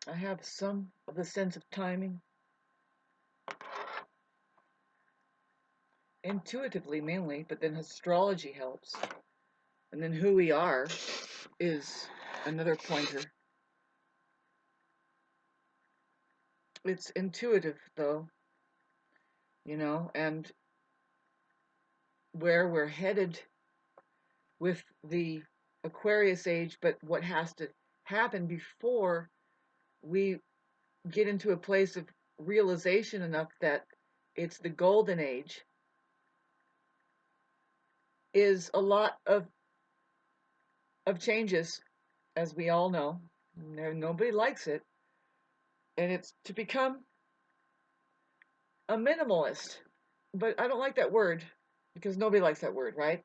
I have some of the sense of timing, intuitively mainly, but then astrology helps. And then who we are is another pointer. It's intuitive, though, and where we're headed with the Aquarius age, but what has to happen before we get into a place of realization enough that it's the golden age is a lot of changes, as we all know. Nobody likes it, and it's to become a minimalist. But I don't like that word because nobody likes that word, right?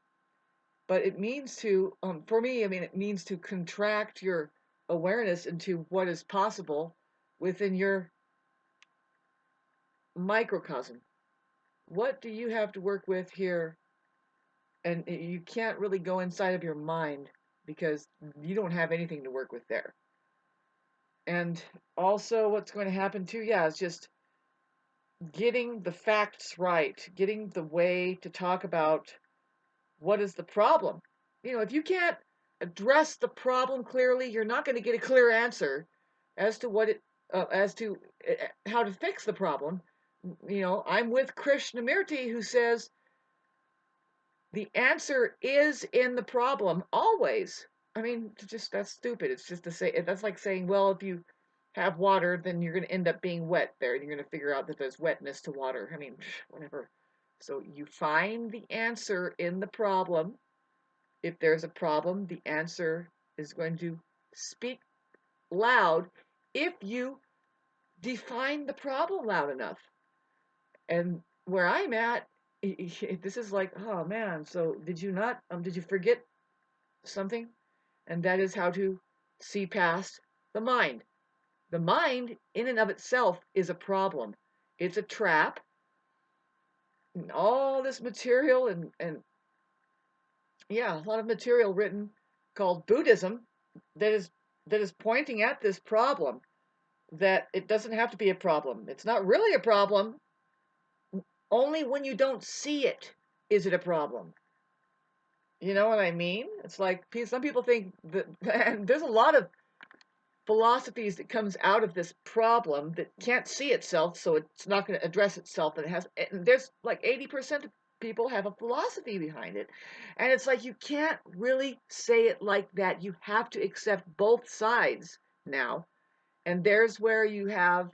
But it means to, for me, I mean, it means to contract your awareness into what is possible within your microcosm. What do you have to work with here? And you can't really go inside of your mind because you don't have anything to work with there. And also, what's going to happen too, yeah, is just getting the facts right, getting the way to talk about what is the problem. If you can't address the problem clearly, you're not going to get a clear answer as to how to fix the problem. I'm with Krishnamurti, who says the answer is in the problem always. I mean, just that's stupid. It's just to say that's like saying, well, if you have water, then you're going to end up being wet there, and you're going to figure out that there's wetness to water. I mean, whatever. So you find the answer in the problem. If there's a problem, the answer is going to speak loud if you define the problem loud enough. And where I'm at, this is like, oh man, so did you forget something? And that is how to see past the mind. The mind, in and of itself, is a problem. It's a trap. And all this material and yeah, a lot of material written called Buddhism that is that is pointing at this problem that it doesn't have to be a problem. It's not really a problem. Only when you don't see it is it a problem. You know what I mean? It's like some people think that, and there's a lot of philosophies that comes out of this problem that can't see itself, so it's not going to address itself. And there's like 80% of people have a philosophy behind it, and it's like you can't really say it like that. You have to accept both sides now, and there's where you have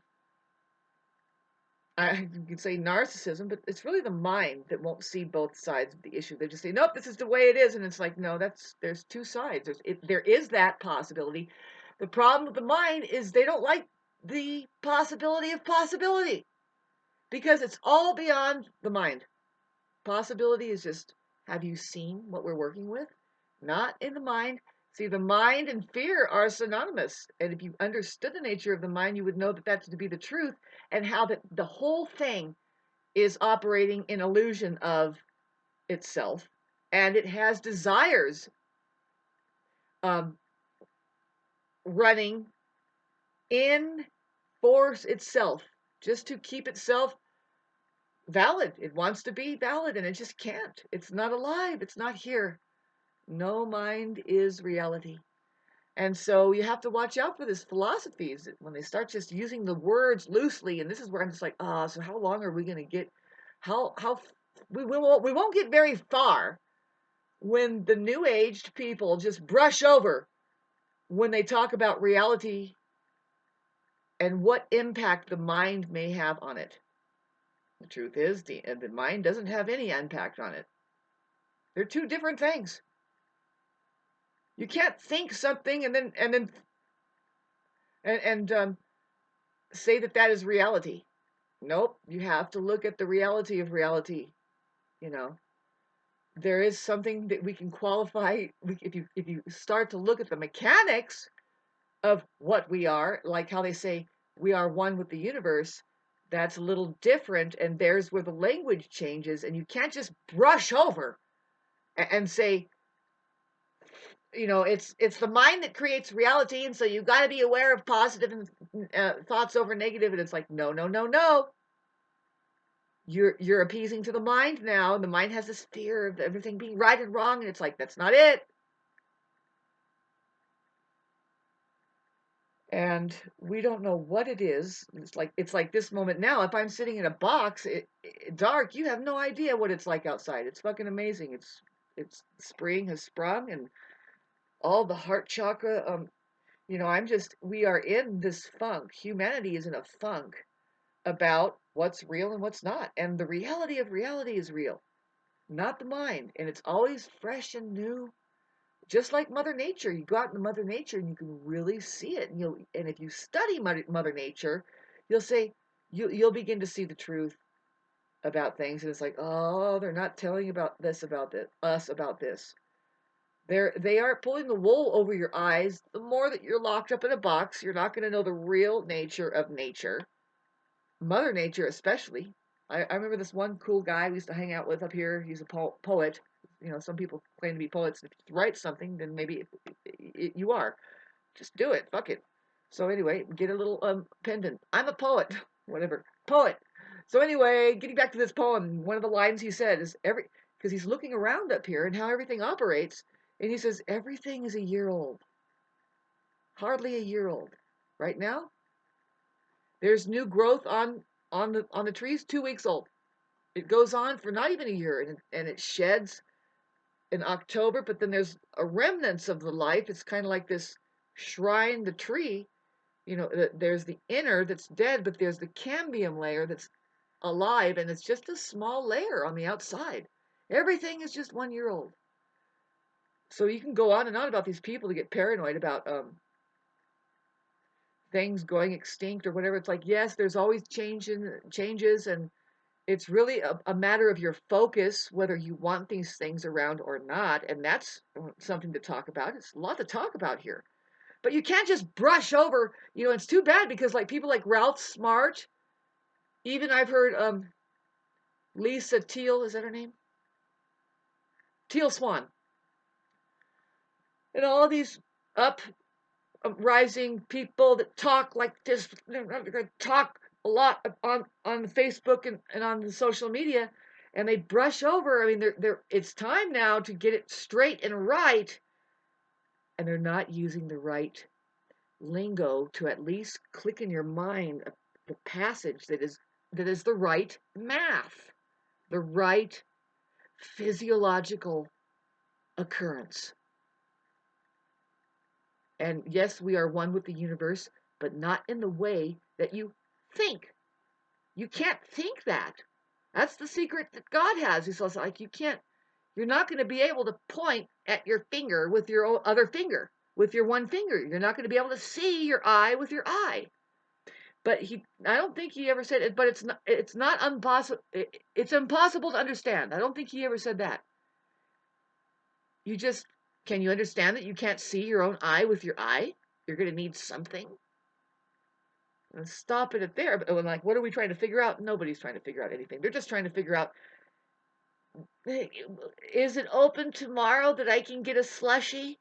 you could say narcissism, but it's really the mind that won't see both sides of the issue. They just say, nope, this is the way it is. And it's like, no, there's two sides. There is that possibility. The problem with the mind is they don't like the possibility of possibility because it's all beyond the mind. Possibility is just, have you seen what we're working with? Not in the mind. See, the mind and fear are synonymous. And if you understood the nature of the mind, you would know that that's to be the truth and how that the whole thing is operating in illusion of itself. And it has desires um, running in force itself just to keep itself valid. It wants to be valid and it just can't. It's not alive. It's not here. No mind is reality. And so you have to watch out for these philosophies when they start just using the words loosely. And this is where I'm just like, so how long are we going to get? How we won't get very far when the new aged people just brush over when they talk about reality and what impact the mind may have on it. The truth is, the mind doesn't have any impact on it. They're two different things. You can't think something and say that that is reality. Nope, you have to look at the reality of reality. You know, there is something that we can qualify. If you start to look at the mechanics of what we are, like how they say we are one with the universe, that's a little different. And there's where the language changes, and you can't just brush over and say it's the mind that creates reality, and so you got to be aware of positive thoughts over negative. And it's like, no, no, no, no. You're appeasing to the mind now, and the mind has this fear of everything being right and wrong, and it's like, that's not it. And we don't know what it is. It's like this moment now. If I'm sitting in a box, dark, you have no idea what it's like outside. It's fucking amazing. It's spring has sprung, and all the heart chakra. We are in this funk. Humanity is in a funk about what's real and what's not. And the reality of reality is real, not the mind. And it's always fresh and new. Just like Mother Nature, you go out into Mother Nature and you can really see it. And if you study Mother Nature, you'll say you'll begin to see the truth about things. And it's like, oh, they're not telling about this, us about this. They aren't pulling the wool over your eyes. The more that you're locked up in a box, you're not going to know the real nature of nature, Mother Nature especially. I remember this one cool guy we used to hang out with up here. He's a poet. Some people claim to be poets. If you write something, then maybe you are. Just do it. Fuck it. So anyway, get a little pendant. I'm a poet. Whatever. Poet. So anyway, getting back to this poem, one of the lines he said is because he's looking around up here and how everything operates, and he says everything is a year old. Hardly a year old. Right now, there's new growth on the trees, 2 weeks old. It goes on for not even a year, and it sheds in October, but then there's a remnants of the life. It's kind of like this shrine, the tree. There's the inner that's dead, but there's the cambium layer that's alive, and it's just a small layer on the outside. Everything is just 1 year old. So you can go on and on about these people that get paranoid about things going extinct or whatever. It's like, yes, there's always changes, and it's really a matter of your focus, whether you want these things around or not. And that's something to talk about. It's a lot to talk about here. But you can't just brush over, it's too bad because like people like Ralph Smart, even I've heard Lisa Teal, is that her name? Teal Swan. And all these uprising people that talk like this, talk a lot on Facebook and on the social media, and they brush over. I mean, it's time now to get it straight and right, and they're not using the right lingo to at least click in your mind the passage that is the right math, the right physiological occurrence. And yes, we are one with the universe, but not in the way that you think. You can't think that. That's the secret that God has. He's also like, you're not going to be able to point at your finger with your other finger, with your one finger. You're not going to be able to see your eye with your eye. But I don't think he ever said it, but it's not impossible. It's impossible to understand. I don't think he ever said that. Can you understand that you can't see your own eye with your eye? You're going to need something. And stop it there. But like, what are we trying to figure out? Nobody's trying to figure out anything. They're just trying to figure out, hey, is it open tomorrow that I can get a slushie?